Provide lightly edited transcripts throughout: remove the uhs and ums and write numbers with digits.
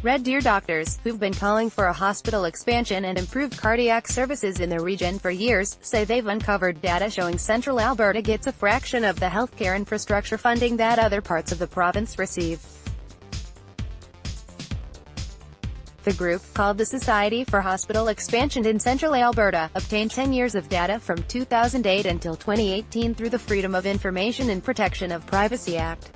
Red Deer doctors, who've been calling for a hospital expansion and improved cardiac services in the region for years, say they've uncovered data showing Central Alberta gets a fraction of the healthcare infrastructure funding that other parts of the province receive. The group, called the Society for Hospital Expansion in Central Alberta, obtained 10 years of data from 2008 until 2018 through the Freedom of Information and Protection of Privacy Act.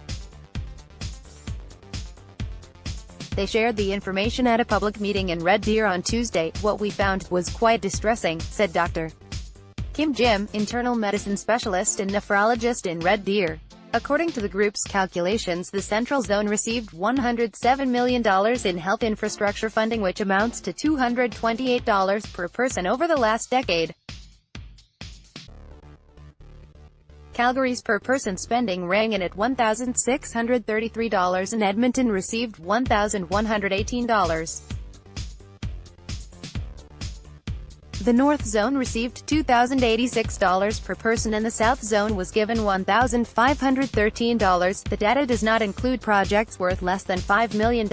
They shared the information at a public meeting in Red Deer on Tuesday. "What we found was quite distressing," said Dr. Kim Jim, internal medicine specialist and nephrologist in Red Deer. According to the group's calculations, the Central Zone received $107 million in health infrastructure funding, which amounts to $228 per person over the last decade. Calgary's per-person spending rang in at $1,633 and Edmonton received $1,118. The North Zone received $2,086 per person and the South Zone was given $1,513. The data does not include projects worth less than $5 million,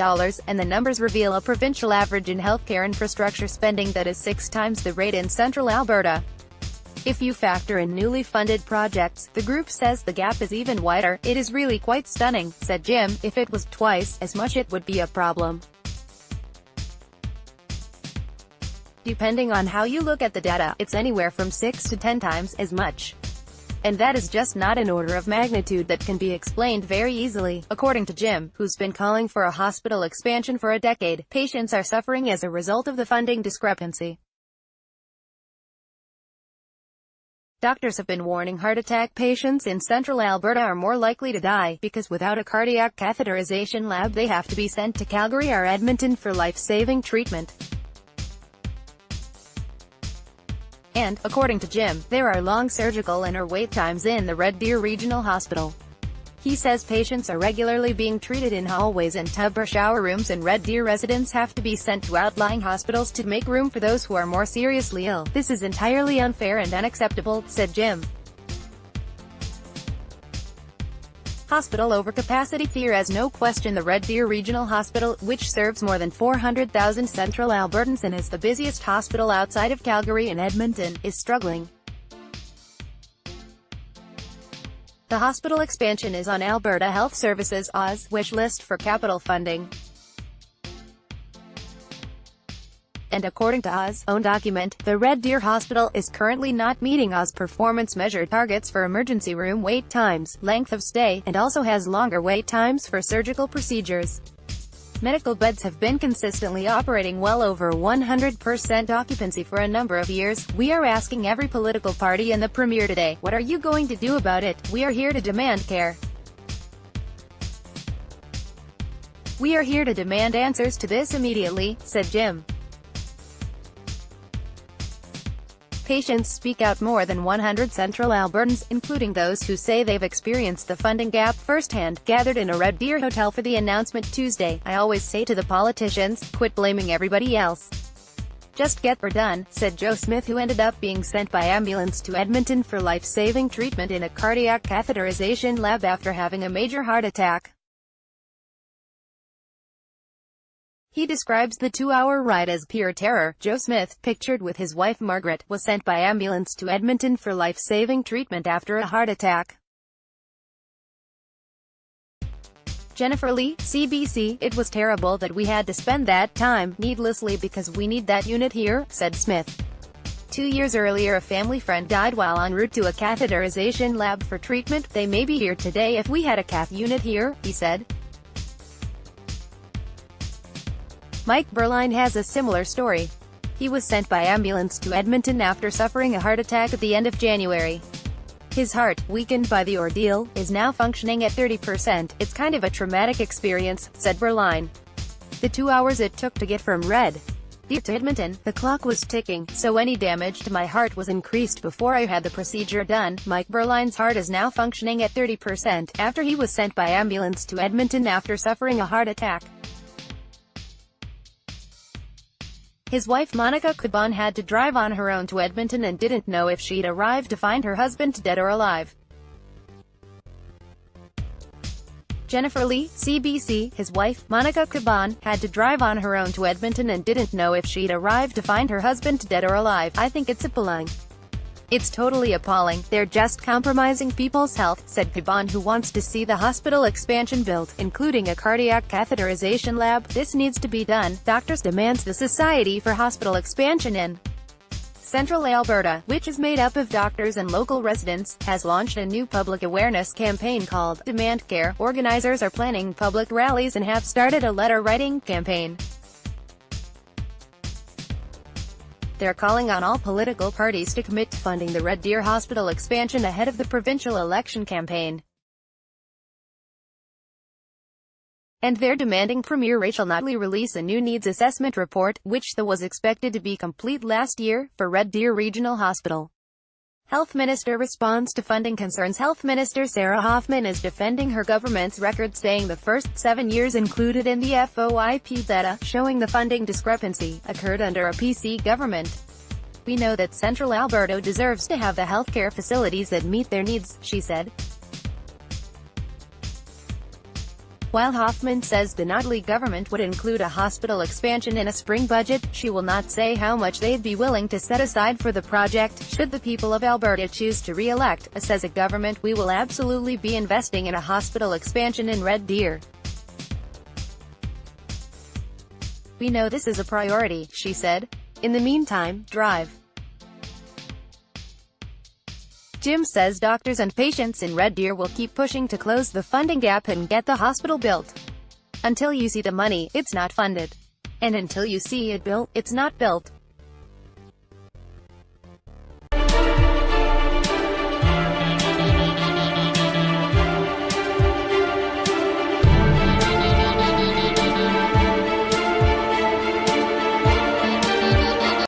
and the numbers reveal a provincial average in healthcare infrastructure spending that is 6 times the rate in Central Alberta. If you factor in newly funded projects, the group says the gap is even wider. "It is really quite stunning," said Jim. "If it was twice as much it would be a problem." Depending on how you look at the data, it's anywhere from 6 to 10 times as much. And that is just not an order of magnitude that can be explained very easily. According to Jim, who's been calling for a hospital expansion for a decade, patients are suffering as a result of the funding discrepancy. Doctors have been warning heart attack patients in Central Alberta are more likely to die, because without a cardiac catheterization lab they have to be sent to Calgary or Edmonton for life-saving treatment. And, according to Jim, there are long surgical and/or wait times in the Red Deer Regional Hospital. He says patients are regularly being treated in hallways and tub or shower rooms, and Red Deer residents have to be sent to outlying hospitals to make room for those who are more seriously ill. "This is entirely unfair and unacceptable," said Jim. Hospital overcapacity fear has no question. The Red Deer Regional Hospital, which serves more than 400,000 Central Albertans and is the busiest hospital outside of Calgary and Edmonton, is struggling. The hospital expansion is on Alberta Health Services (OZ) wish list for capital funding. And according to OZ's own document, the Red Deer Hospital is currently not meeting OZ performance measure targets for emergency room wait times, length of stay, and also has longer wait times for surgical procedures. Medical beds have been consistently operating well over 100% occupancy for a number of years. "We are asking every political party and the Premier today, what are you going to do about it? We are here to demand care. We are here to demand answers to this immediately," said Jim. Patients speak out. More than 100 Central Albertans, including those who say they've experienced the funding gap firsthand, gathered in a Red Deer hotel for the announcement Tuesday. "I always say to the politicians, quit blaming everybody else. Just get her done," said Joe Smith, who ended up being sent by ambulance to Edmonton for life-saving treatment in a cardiac catheterization lab after having a major heart attack. He describes the 2-hour ride as pure terror. Joe Smith, pictured with his wife Margaret, was sent by ambulance to Edmonton for life-saving treatment after a heart attack. Jennifer Lee, CBC, "It was terrible that we had to spend that time, needlessly, because we need that unit here," said Smith. 2 years earlier a family friend died while en route to a catheterization lab for treatment. "They may be here today if we had a cath unit here," he said. Mike Berline has a similar story. He was sent by ambulance to Edmonton after suffering a heart attack at the end of January. His heart, weakened by the ordeal, is now functioning at 30%. "It's kind of a traumatic experience," said Berline. "The 2 hours it took to get from Red Deer to Edmonton, the clock was ticking, so any damage to my heart was increased before I had the procedure done." Mike Berline's heart is now functioning at 30%, after he was sent by ambulance to Edmonton after suffering a heart attack. His wife Monica Caban had to drive on her own to Edmonton and didn't know if she'd arrive to find her husband dead or alive. Jennifer Lee, CBC, his wife, Monica Caban, had to drive on her own to Edmonton and didn't know if she'd arrive to find her husband dead or alive. I think it's appalling. It's totally appalling. They're just compromising people's health, said Caban, who wants to see the hospital expansion built, including a cardiac catheterization lab. This needs to be done. Doctors demands the Society for Hospital Expansion in Central Alberta, which is made up of doctors and local residents, has launched a new public awareness campaign called Demand Care. Organizers are planning public rallies and have started a letter-writing campaign. They're calling on all political parties to commit to funding the Red Deer Hospital expansion ahead of the provincial election campaign. And they're demanding Premier Rachel Notley release a new needs assessment report, which was expected to be complete last year, for Red Deer Regional Hospital. Health Minister responds to funding concerns. Health Minister Sarah Hoffman is defending her government's record, saying the first 7 years included in the FOIP data, showing the funding discrepancy, occurred under a PC government. We know that Central Alberta deserves to have the healthcare facilities that meet their needs, she said. While Hoffman says the Notley government would include a hospital expansion in a spring budget, she will not say how much they'd be willing to set aside for the project, should the people of Alberta choose to re-elect, says a government. We will absolutely be investing in a hospital expansion in Red Deer. We know this is a priority, she said. In the meantime, drive. Jim says doctors and patients in Red Deer will keep pushing to close the funding gap and get the hospital built. Until you see the money, it's not funded. And until you see it built, it's not built.